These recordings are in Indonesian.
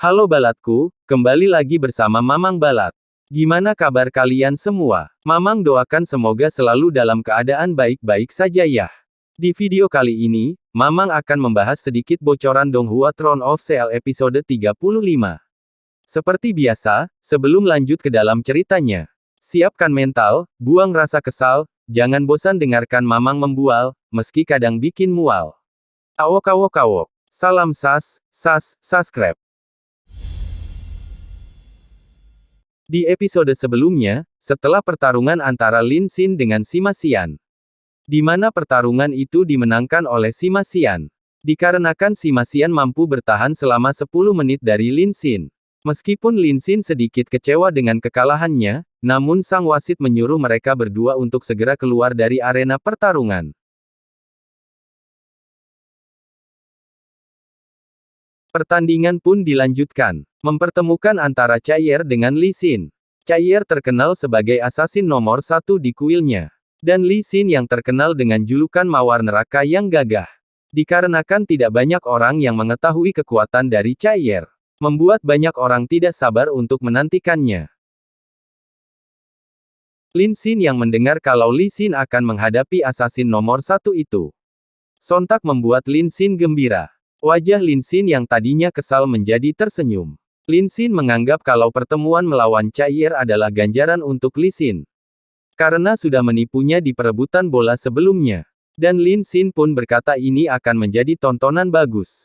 Halo balatku, kembali lagi bersama Mamang Balat. Gimana kabar kalian semua? Mamang doakan semoga selalu dalam keadaan baik-baik saja ya. Di video kali ini, Mamang akan membahas sedikit bocoran Donghua Throne of Steel episode 35. Seperti biasa, sebelum lanjut ke dalam ceritanya, siapkan mental, buang rasa kesal, jangan bosan dengarkan Mamang membual, meski kadang bikin mual. Awok awok awok. Salam subscribe. Di episode sebelumnya, setelah pertarungan antara Lin Xin dengan Sima Xian, di mana pertarungan itu dimenangkan oleh Sima Xian, dikarenakan Sima Xian mampu bertahan selama 10 menit dari Lin Xin. Meskipun Lin Xin sedikit kecewa dengan kekalahannya, namun sang wasit menyuruh mereka berdua untuk segera keluar dari arena pertarungan. Pertandingan pun dilanjutkan, mempertemukan antara Chai'er dengan Li Xin. Chai'er terkenal sebagai assassin nomor 1 di kuilnya, dan Li Xin yang terkenal dengan julukan Mawar Neraka yang gagah. Dikarenakan tidak banyak orang yang mengetahui kekuatan dari Chai'er, membuat banyak orang tidak sabar untuk menantikannya. Lin Xin yang mendengar kalau Li Xin akan menghadapi assassin nomor 1 itu, sontak membuat Lin Xin gembira. Wajah Lin Xin yang tadinya kesal menjadi tersenyum. Lin Xin menganggap kalau pertemuan melawan Chai'er adalah ganjaran untuk Li Xin, karena sudah menipunya di perebutan bola sebelumnya. Dan Lin Xin pun berkata ini akan menjadi tontonan bagus.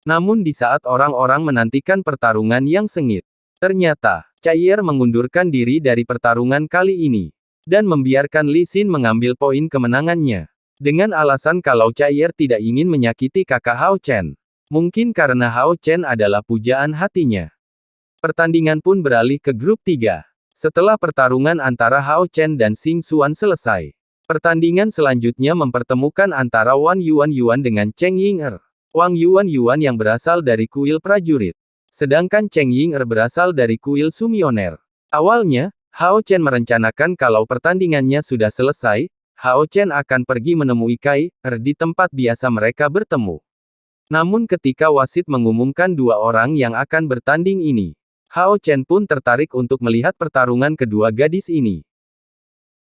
Namun di saat orang-orang menantikan pertarungan yang sengit, ternyata Chai'er mengundurkan diri dari pertarungan kali ini, dan membiarkan Li Xin mengambil poin kemenangannya, dengan alasan kalau Chai'er tidak ingin menyakiti kakak Hao Chen. Mungkin karena Hao Chen adalah pujaan hatinya. Pertandingan pun beralih ke grup 3. Setelah pertarungan antara Hao Chen dan Xing Xuan selesai, pertandingan selanjutnya mempertemukan antara Wang Yuan dengan Cheng Ying'er. Wang Yuan yang berasal dari kuil prajurit, sedangkan Cheng Ying'er berasal dari kuil sumioner. Awalnya, Hao Chen merencanakan kalau pertandingannya sudah selesai, Hao Chen akan pergi menemui Kai-er di tempat biasa mereka bertemu. Namun ketika wasit mengumumkan 2 orang yang akan bertanding ini, Hao Chen pun tertarik untuk melihat pertarungan kedua gadis ini.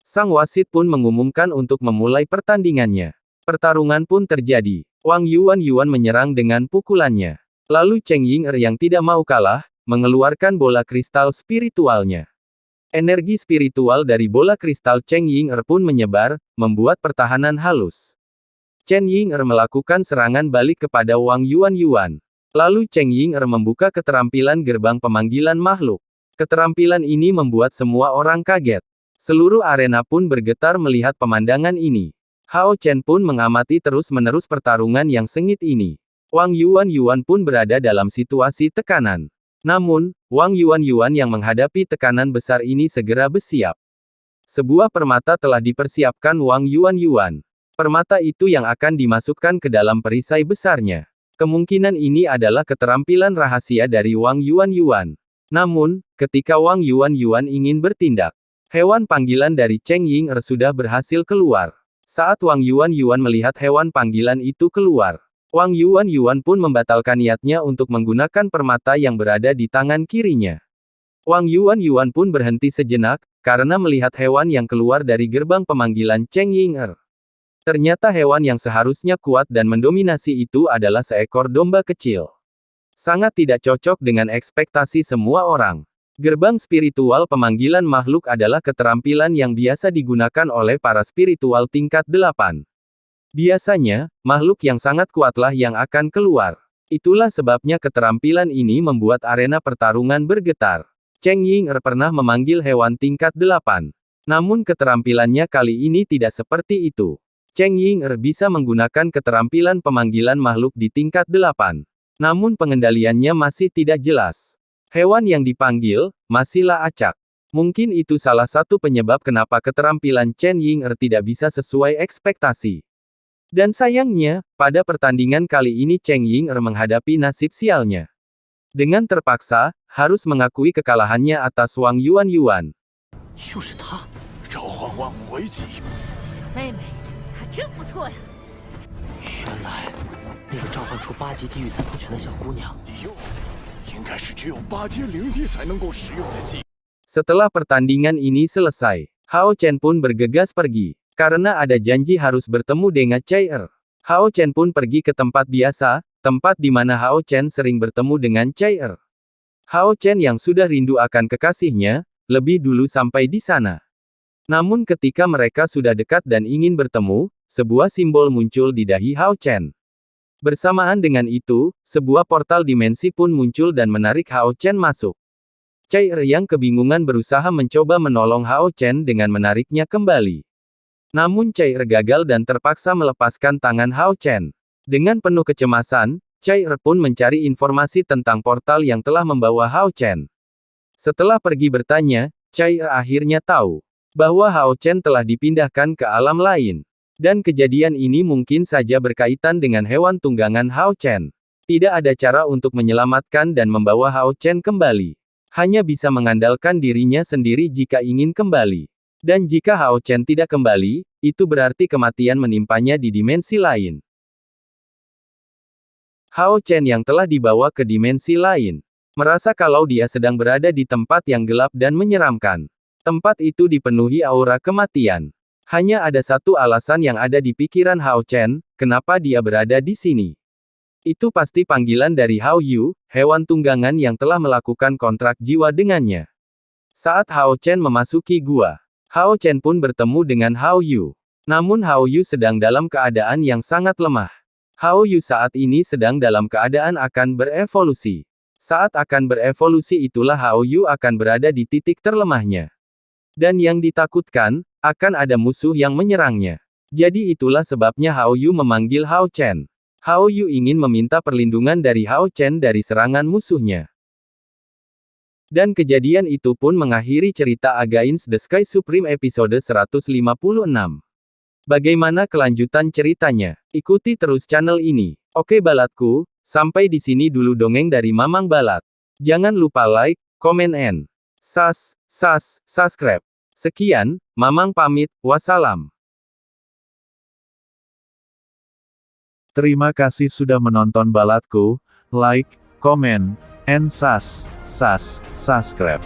Sang wasit pun mengumumkan untuk memulai pertandingannya. Pertarungan pun terjadi. Wang Yuan menyerang dengan pukulannya. Lalu Cheng Ying'er yang tidak mau kalah, mengeluarkan bola kristal spiritualnya. Energi spiritual dari bola kristal Cheng Ying'er pun menyebar, membuat pertahanan halus. Cheng Ying'er melakukan serangan balik kepada Wang Yuan. Lalu Cheng Ying'er membuka keterampilan gerbang pemanggilan makhluk. Keterampilan ini membuat semua orang kaget. Seluruh arena pun bergetar melihat pemandangan ini. Hao Chen pun mengamati terus-menerus pertarungan yang sengit ini. Wang Yuan pun berada dalam situasi tekanan. Namun, Wang Yuan yang menghadapi tekanan besar ini segera bersiap. Sebuah permata telah dipersiapkan Wang Yuan. Permata itu yang akan dimasukkan ke dalam perisai besarnya. Kemungkinan ini adalah keterampilan rahasia dari Wang Yuan. Namun, ketika Wang Yuan ingin bertindak, hewan panggilan dari Cheng Ying'er sudah berhasil keluar. Saat Wang Yuan melihat hewan panggilan itu keluar, Wang Yuan pun membatalkan niatnya untuk menggunakan permata yang berada di tangan kirinya. Wang Yuan pun berhenti sejenak, karena melihat hewan yang keluar dari gerbang pemanggilan Cheng Ying'er. Ternyata hewan yang seharusnya kuat dan mendominasi itu adalah seekor domba kecil. Sangat tidak cocok dengan ekspektasi semua orang. Gerbang spiritual pemanggilan makhluk adalah keterampilan yang biasa digunakan oleh para spiritual tingkat 8. Biasanya, makhluk yang sangat kuatlah yang akan keluar. Itulah sebabnya keterampilan ini membuat arena pertarungan bergetar. Cheng Ying'er pernah memanggil hewan tingkat 8. Namun keterampilannya kali ini tidak seperti itu. Cheng Ying'er bisa menggunakan keterampilan pemanggilan makhluk di tingkat 8. Namun pengendaliannya masih tidak jelas. Hewan yang dipanggil, masihlah acak. Mungkin itu salah satu penyebab kenapa keterampilan Cheng Ying'er tidak bisa sesuai ekspektasi. Dan sayangnya, pada pertandingan kali ini Cheng Ying'er menghadapi nasib sialnya. Dengan terpaksa, harus mengakui kekalahannya atas Wang Yuan. 就是他，召唤万物为己。小妹妹，还真不错呀。原原来那个召唤出8级地狱三头拳的小姑娘，应该是只有8阶灵域才能够使用的技。 Setelah pertandingan ini selesai, Hao Chen pun bergegas pergi. Karena ada janji harus bertemu dengan Chai Er. Hao Chen pun pergi ke tempat biasa, tempat di mana Hao Chen sering bertemu dengan Chai Er. Hao Chen yang sudah rindu akan kekasihnya, lebih dulu sampai di sana. Namun ketika mereka sudah dekat dan ingin bertemu, sebuah simbol muncul di dahi Hao Chen. Bersamaan dengan itu, sebuah portal dimensi pun muncul dan menarik Hao Chen masuk. Chai Er yang kebingungan berusaha mencoba menolong Hao Chen dengan menariknya kembali. Namun Chai Er gagal dan terpaksa melepaskan tangan Hao Chen. Dengan penuh kecemasan, Chai Er pun mencari informasi tentang portal yang telah membawa Hao Chen. Setelah pergi bertanya, Chai Er akhirnya tahu bahwa Hao Chen telah dipindahkan ke alam lain. Dan kejadian ini mungkin saja berkaitan dengan hewan tunggangan Hao Chen. Tidak ada cara untuk menyelamatkan dan membawa Hao Chen kembali. Hanya bisa mengandalkan dirinya sendiri jika ingin kembali. Dan jika Hao Chen tidak kembali, itu berarti kematian menimpanya di dimensi lain. Hao Chen yang telah dibawa ke dimensi lain, merasa kalau dia sedang berada di tempat yang gelap dan menyeramkan. Tempat itu dipenuhi aura kematian. Hanya ada satu alasan yang ada di pikiran Hao Chen, kenapa dia berada di sini. Itu pasti panggilan dari Hao Yu, hewan tunggangan yang telah melakukan kontrak jiwa dengannya. Saat Hao Chen memasuki gua, Hao Chen pun bertemu dengan Hao Yu. Namun Hao Yu sedang dalam keadaan yang sangat lemah. Hao Yu saat ini sedang dalam keadaan akan berevolusi. Saat akan berevolusi itulah Hao Yu akan berada di titik terlemahnya. Dan yang ditakutkan, akan ada musuh yang menyerangnya. Jadi itulah sebabnya Hao Yu memanggil Hao Chen. Hao Yu ingin meminta perlindungan dari Hao Chen dari serangan musuhnya. Dan kejadian itu pun mengakhiri cerita Against the Sky Supreme episode 156. Bagaimana kelanjutan ceritanya? Ikuti terus channel ini. Oke balatku, sampai di sini dulu dongeng dari Mamang Balat. Jangan lupa like, komen and subscribe. Sekian, Mamang pamit, wassalam. Terima kasih sudah menonton Balatku, like, comment, and subscribe.